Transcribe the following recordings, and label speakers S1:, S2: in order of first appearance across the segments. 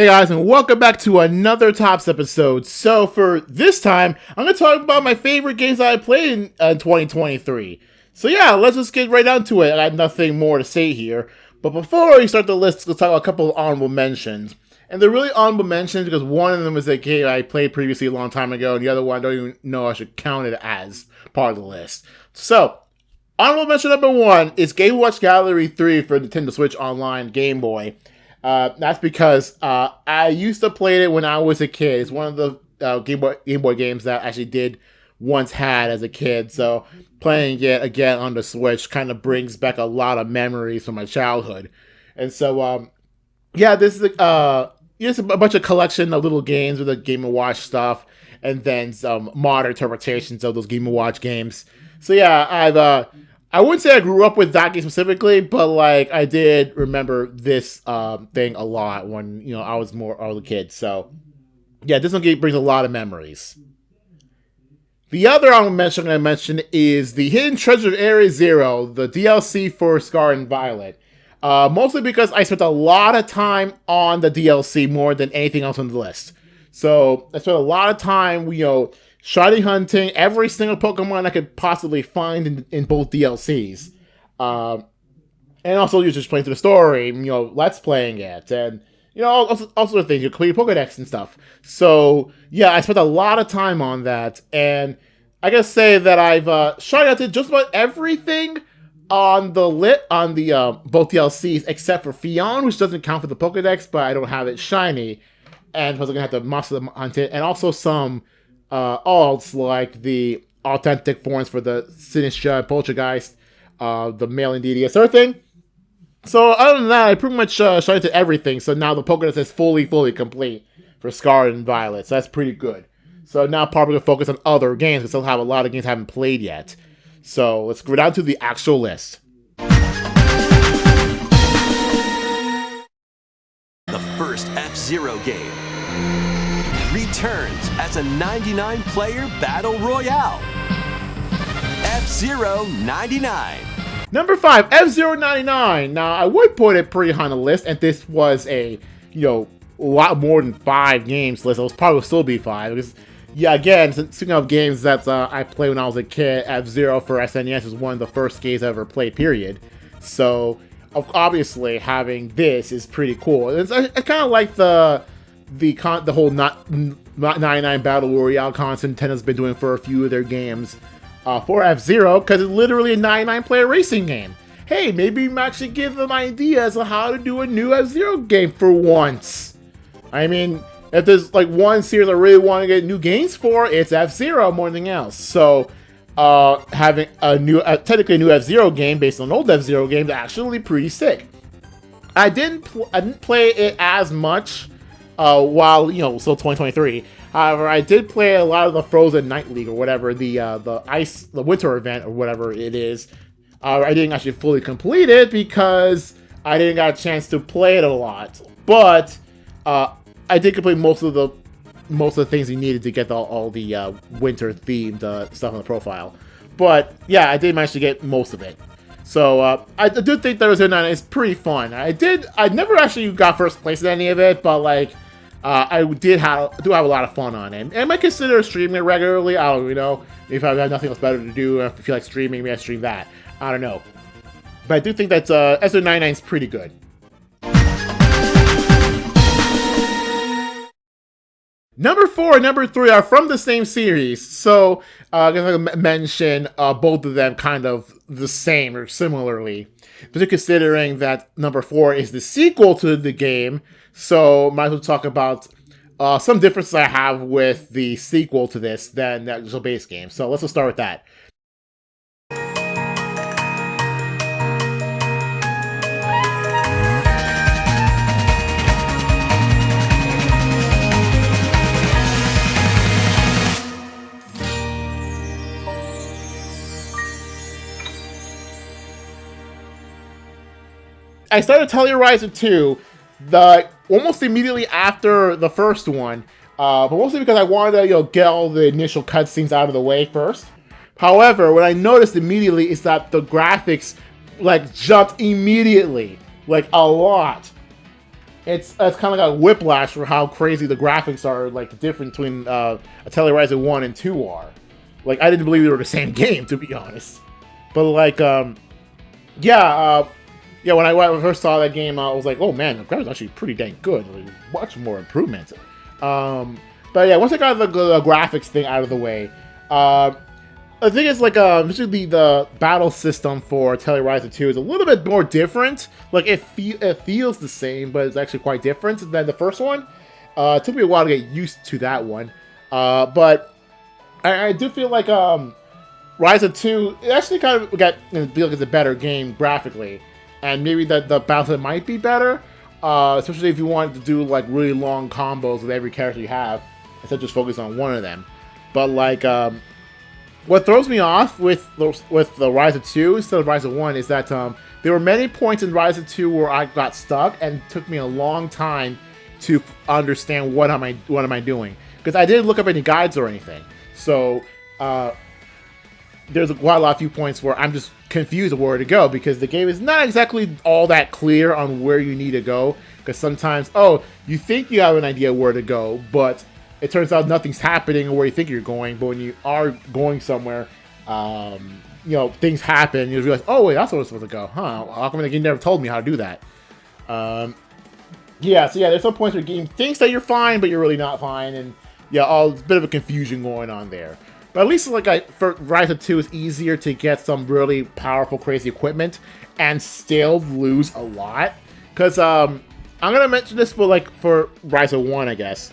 S1: Hey guys, and welcome back to another Tops episode. So for this time, I'm going to talk about my favorite games that I played in 2023. So yeah, let's just get right down to it. I have nothing more to say here. But before we start the list, let's talk about a couple of honorable mentions. And they're really honorable mentions because one of them is a game I played previously a long time ago, and the other one I don't even know I should count it as part of the list. So, honorable mention number one is Game Watch Gallery 3 for Nintendo Switch Online Game Boy. That's because I used to play it when I was a kid. It's one of the Game Boy games that I actually did once had as a kid. So playing it again on the Switch kind of brings back a lot of memories from my childhood. And so, yeah, this is it's a bunch of collection of little games with the Game & Watch stuff, and then some modern interpretations of those Game & Watch games. So yeah, I wouldn't say I grew up with that game specifically, but like I did remember this thing a lot when I was a kid. So yeah, this one brings a lot of memories. The other I mentioned is the Hidden Treasure Area Zero, the DLC for Scarlet and Violet. Mostly because I spent a lot of time on the DLC more than anything else on the list. So I spent a lot of time, shiny hunting every single Pokemon I could possibly find in both DLCs. And also you're just playing through the story, let's playing it, and, all sorts of things, you complete Pokedex and stuff. So, yeah, I spent a lot of time on that, and I gotta say that I've shiny hunted just about everything on the both DLCs, except for Fion, which doesn't count for the Pokedex, but I don't have it shiny, and plus I'm gonna have to monster hunt it, and also some alts like the authentic forms for the Sinistra, Poltergeist, the male Indeedee, sort of thing. So other than that, I pretty much showed to everything. So now the Pokédex is fully complete for Scarlet and Violet. So that's pretty good. So now probably gonna focus on other games. We still have a lot of games I haven't played yet. So let's go down to the actual list.
S2: The first F-Zero game returns as a 99-player battle royale. F-Zero 99.
S1: Number 5, F-Zero 99. Now, I would put it pretty high on the list, and this was a, lot more than 5 games list. It was probably still be 5, because, yeah, again, speaking of games that I played when I was a kid, F-Zero for SNES was one of the first games I ever played, period. So, obviously, having this is pretty cool. I kind of like the whole not 99 Battle Royale concept Nintendo's been doing for a few of their games for F-Zero, because it's literally a 99-player racing game. Hey, maybe you actually give them ideas on how to do a new F-Zero game for once. I mean, if there's like one series I really want to get new games for, it's F-Zero more than anything else. So having technically a new F-Zero game based on an old F-Zero game is actually pretty sick. I didn't play it as much while, still 2023. However, I did play a lot of the Frozen Night League or whatever, the winter event or whatever it is. I didn't actually fully complete it because I didn't get a chance to play it a lot. But I did complete most of the things you needed to get all the winter themed stuff on the profile. But yeah, I did manage to get most of it. So I do think that it's pretty fun. I never actually got first place in any of it, but like I do have a lot of fun on it. And I might consider streaming it regularly. I don't know. If I have nothing else better to do, if I feel like streaming, maybe I stream that. I don't know. But I do think that SO99 is pretty good. Number 4 and number 3 are from the same series, so I'm going to mention both of them kind of the same or similarly. But considering that number 4 is the sequel to the game, so might as well talk about some differences I have with the sequel to this than the actual base game. So let's just start with that. I started Telluride 2 almost immediately after the first one, but mostly because I wanted to get all the initial cutscenes out of the way first. However, what I noticed immediately is that the graphics jumped immediately, a lot. it's kind of like a whiplash for how crazy the graphics are, like different between Atelier Ryza 1 and 2 are. Like, I didn't believe they were the same game, to be honest. But like, yeah, when I first saw that game, I was like, oh man, the graphics are actually pretty dang good. Like, much more improvement. But yeah, once I got the graphics thing out of the way, I think it's like usually the battle system for Atelier Ryza 2 is a little bit more different. Like it feels the same, but it's actually quite different than the first one. It took me a while to get used to that one, but I do feel like Ryza 2 it actually kind of feel like it's a better game graphically, and maybe the battle might be better, especially if you want to do like really long combos with every character you have instead of just focus on one of them. But like what throws me off with the Ryza 2 instead of Ryza 1 is that there were many points in Ryza 2 where I got stuck and it took me a long time to understand what am I doing, because I didn't look up any guides or anything. So there's quite a lot of few points where I'm just confused of where to go, because the game is not exactly all that clear on where you need to go. Because sometimes, you think you have an idea where to go, but it turns out nothing's happening where you think you're going. But when you are going somewhere, things happen. You realize, oh wait, that's where I'm supposed to go. Huh? How come the game never told me how to do that? There's some points where the game thinks that you're fine, but you're really not fine, and a bit of a confusion going on there. But at least for Ryza 2, it's easier to get some really powerful, crazy equipment and still lose a lot. Because I'm gonna mention this for Ryza 1, I guess,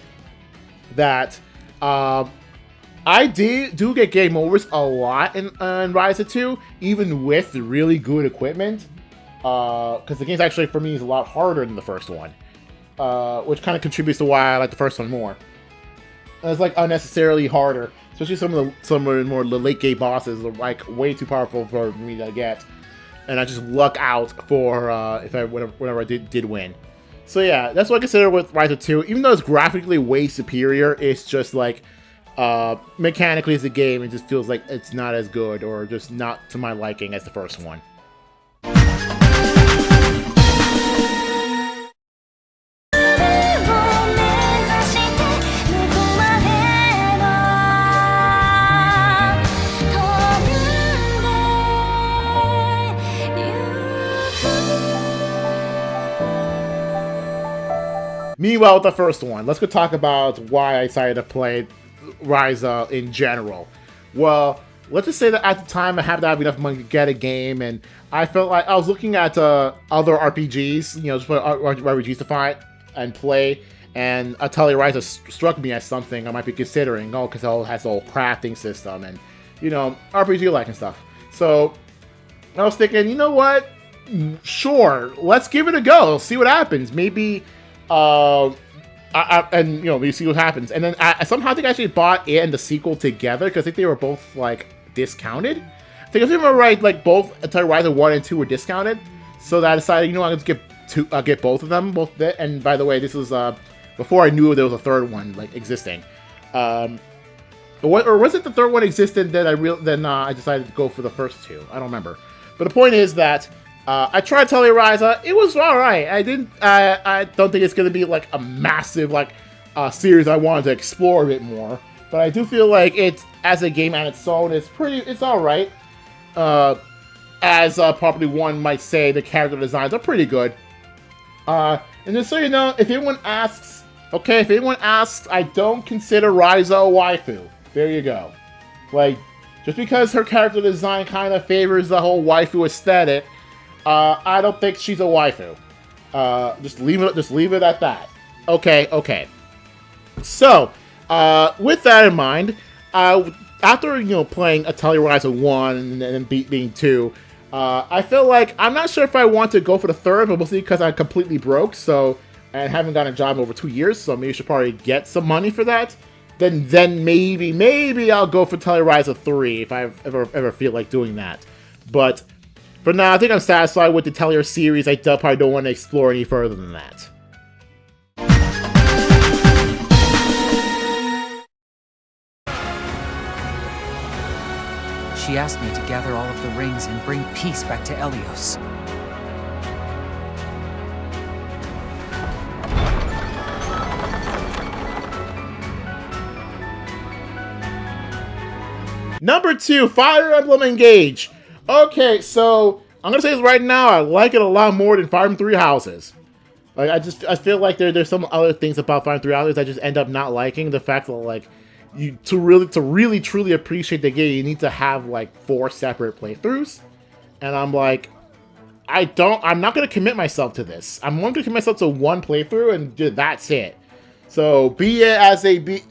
S1: that I do get game overs a lot in Ryza 2, even with really good equipment. Because the game's actually, for me, is a lot harder than the first one, which kind of contributes to why I like the first one more. It's like unnecessarily harder, especially some of the more late game bosses are like way too powerful for me to get, and I just luck out for whenever I did win. So yeah, that's what I consider with Ryza 2. Even though it's graphically way superior, it's just like mechanically as a game, it just feels like it's not as good, or just not to my liking as the first one. Meanwhile, with the first one, let's go talk about why I decided to play Ryza in general. Well, let's just say that at the time I happened to have enough money to get a game, and I felt like I was looking at other RPGs, just put RPGs to find and play, and Atelier Ryza struck me as something I might be considering, because it has the whole crafting system and, RPG-like and stuff. So I was thinking, you know what? Sure, let's give it a go. See what happens. Maybe. We see what happens. And then I somehow think I actually bought it and the sequel together, because I think they were both discounted. I think if I remember right, both Atelier Ryza 1 and 2 were discounted. So that I decided, I'm going to get both of them, and by the way, this was before I knew there was a third one existing. Or was it the third one existed? Then I decided to go for the first two. I don't remember. But the point is that I tried Atelier Ryza. It was alright. I don't think it's gonna be like a massive series I wanted to explore a bit more. But I do feel like it's, as a game on its own, it's alright. As probably one might say, the character designs are pretty good. And just so you know, if anyone asks, I don't consider Ryza a waifu. There you go. Just because her character design kind of favors the whole waifu aesthetic, I don't think she's a waifu. Just leave it at that. Okay. So, with that in mind, after playing Atelier Ryza 1 and then being 2, I feel like I'm not sure if I want to go for the third, but mostly because I'm completely broke, and haven't gotten a job in over 2 years, so maybe I should probably get some money for that. Then maybe I'll go for Atelier Ryza 3 if I ever feel like doing that. But for now, I think I'm satisfied with the Atelier series. I probably don't want to explore any further than that.
S3: She asked me to gather all of the rings and bring peace back to Elios.
S1: Number 2, Fire Emblem Engage. Okay, so I'm gonna say this right now. I like it a lot more than Fire Emblem Three Houses. Like I feel like there's some other things about Fire Emblem Three Houses I just end up not liking. The fact that like to really truly appreciate the game, you need to have like 4 separate playthroughs, and I'm like, I'm not gonna commit myself to this. I'm only gonna commit myself to 1 playthrough, and that's it. So be it as a be,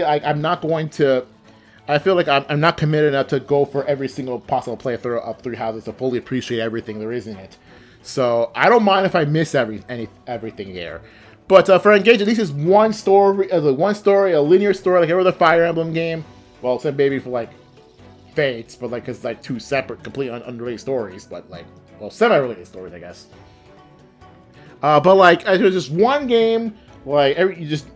S1: like I'm not going to. I feel like I'm not committed enough to go for every single possible playthrough of Three Houses to fully appreciate everything there is in it. So I don't mind if I miss everything here. But for Engage, at least it's one story, a linear story, like every other Fire Emblem game. Well, except maybe for like Fates, but like it's like 2 separate, completely unrelated stories. But like, well, semi-related stories, I guess. But like, it was just one game. Like you just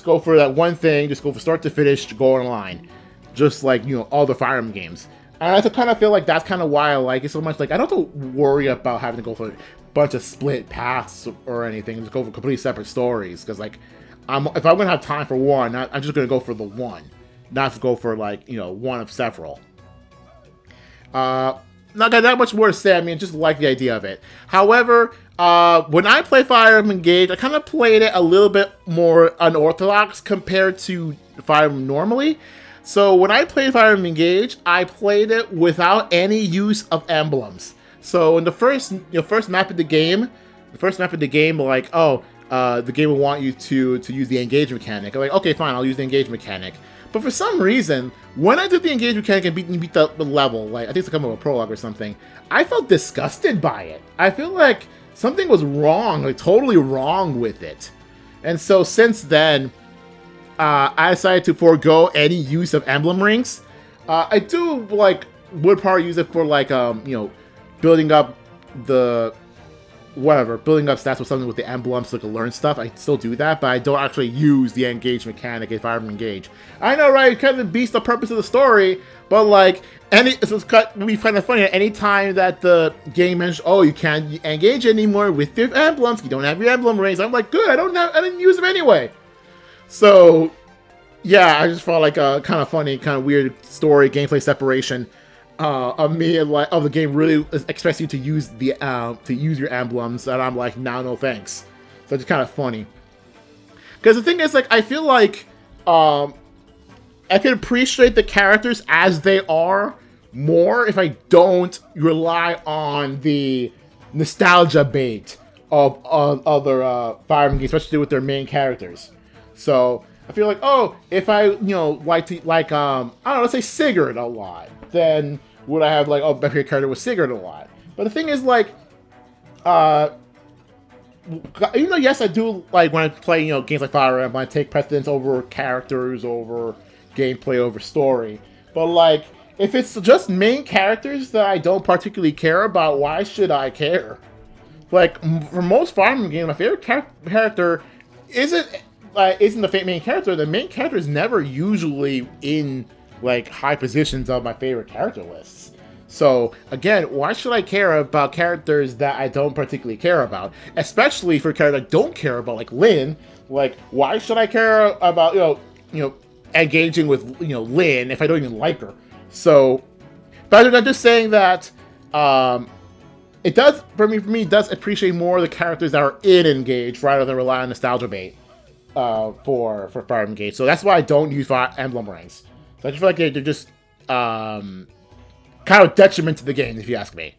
S1: go for that one thing. Just go from start to finish, go online. Just like, all the Fire Emblem games. And I kind of feel like that's kind of why I like it so much. Like, I don't have to worry about having to go for a bunch of split paths or anything. Just go for completely separate stories. Because, like, if I'm going to have time for one, I'm just going to go for the one. Not to go for, like, one of several. Not got that much more to say. I mean, just like the idea of it. However, when I play Fire Emblem Engage, I kind of played it a little bit more unorthodox compared to Fire Emblem normally. So when I played Fire Emblem Engage, I played it without any use of emblems. So in the first map of the game, like, the game will want you to use the engage mechanic. I'm like, okay, fine, I'll use the engage mechanic. But for some reason, when I did the engage mechanic and beat the level, like I think it's come up a prologue or something, I felt disgusted by it. I feel like something was wrong, like totally wrong with it. And so since then, I decided to forego any use of emblem rings. I do would probably use it for building up building up stats with something with the emblems so I can learn stuff. I still do that, but I don't actually use the engage mechanic if I engage. I know, right? It kind of beats the purpose of the story, but it's would be kind of funny. Any time that the game mentions, oh, you can't engage anymore with your emblems, you don't have your emblem rings. I'm like, good, I didn't use them anyway. So, yeah, I just felt like a kind of funny, kind of weird story, gameplay separation of me and the game really expects you to use your emblems, and I'm like, no thanks. So it's kind of funny. Because the thing is, I feel like I can appreciate the characters as they are more if I don't rely on the nostalgia bait of other Fire Emblem games, especially with their main characters. So I feel like, if I, let's say Sigurd a lot, then would I have my favorite character was Sigurd a lot. But the thing is, yes, I do when I play, games like Fire Emblem, I take precedence over characters, over gameplay, over story. But if it's just main characters that I don't particularly care about, why should I care? For most Fire Emblem games, my favorite character isn't the main character. The main character is never usually in high positions of my favorite character lists. So again, why should I care about characters that I don't particularly care about? Especially for characters I don't care about, like Lyn. Why should I care about engaging with Lyn if I don't even like her? So, but I'm just saying that it does for me. It does appreciate more the characters that are in Engage rather than rely on nostalgia bait for Fire Emblem Engage. So that's why I don't use emblem rings. So I just feel like they're just kind of detriment to the game, if you ask me.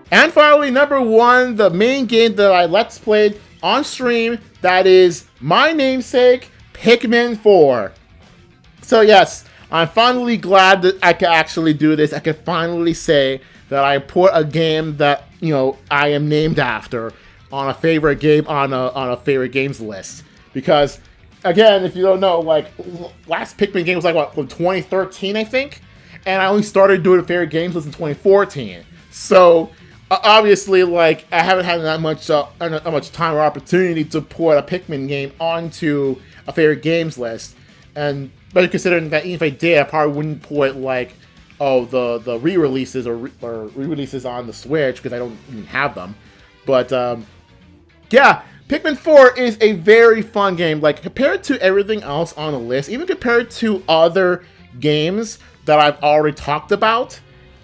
S1: And finally, number 1, the main game that I Let's Played on stream, that is my namesake, Pikmin 4. So yes, I'm finally glad that I can actually do this. I can finally say that I put a game that, I am named after on a favorite game, on a favorite games list. Because, again, if you don't know, last Pikmin game was from 2013, I think? And I only started doing a favorite games list in 2014. So Obviously, like, I haven't had that much time or opportunity to put a Pikmin game onto a favorite games list, and but considering that even if I did, I probably wouldn't put like, the re-releases or re-releases on the Switch because I don't even have them. But yeah, Pikmin 4 is a very fun game. Like, compared to everything else on the list, even compared to other games that I've already talked about,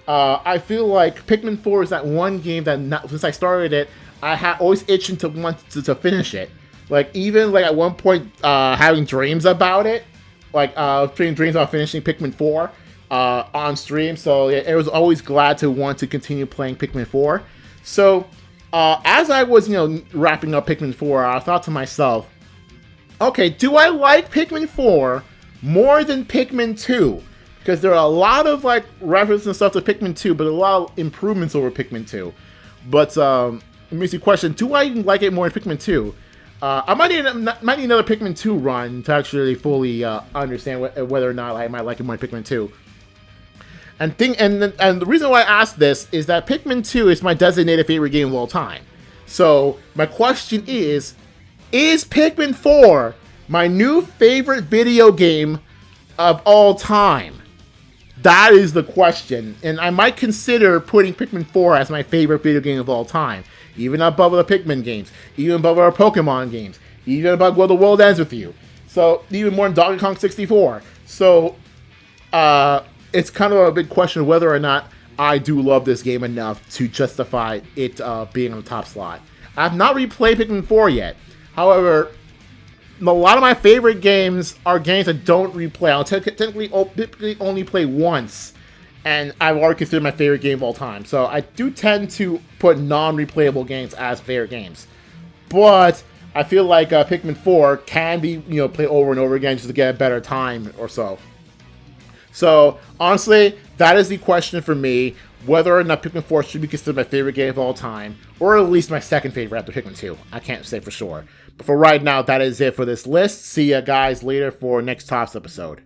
S1: I feel like Pikmin 4 is that one game that since I started it, I have always itching to want to finish it. Like, even like at one point, having dreams about it, like dreams about finishing Pikmin 4 on stream. So yeah, I was always glad to want to continue playing Pikmin 4. So as I was wrapping up Pikmin 4, I thought to myself, okay, do I like Pikmin 4 more than Pikmin 2? Because there are a lot of like references and stuff to Pikmin 2, but a lot of improvements over Pikmin 2. But let me see. Question: do I even like it more than Pikmin 2? I might need another Pikmin 2 run to actually fully understand whether or not I might like it more than Pikmin 2. And the reason why I asked this is that Pikmin 2 is my designated favorite game of all time. So my question is Pikmin 4 my new favorite video game of all time? That is the question, and I might consider putting Pikmin 4 as my favorite video game of all time, even above the Pikmin games, even above our Pokemon games, even above Where the World Ends With You, so even more than Donkey Kong 64. So, it's kind of a big question of whether or not I do love this game enough to justify it being on the top slot. I've not replayed Pikmin 4 yet. However, a lot of my favorite games are games that don't replay. I'll typically only play once, and I've already considered my favorite game of all time. So I do tend to put non-replayable games as favorite games. But I feel like Pikmin 4 can be played over and over again just to get a better time or so. So honestly, that is the question for me, whether or not Pikmin 4 should be considered my favorite game of all time, or at least my second favorite after Pikmin 2. I can't say for sure. But for right now, that is it for this list. See ya guys later for next Tops episode.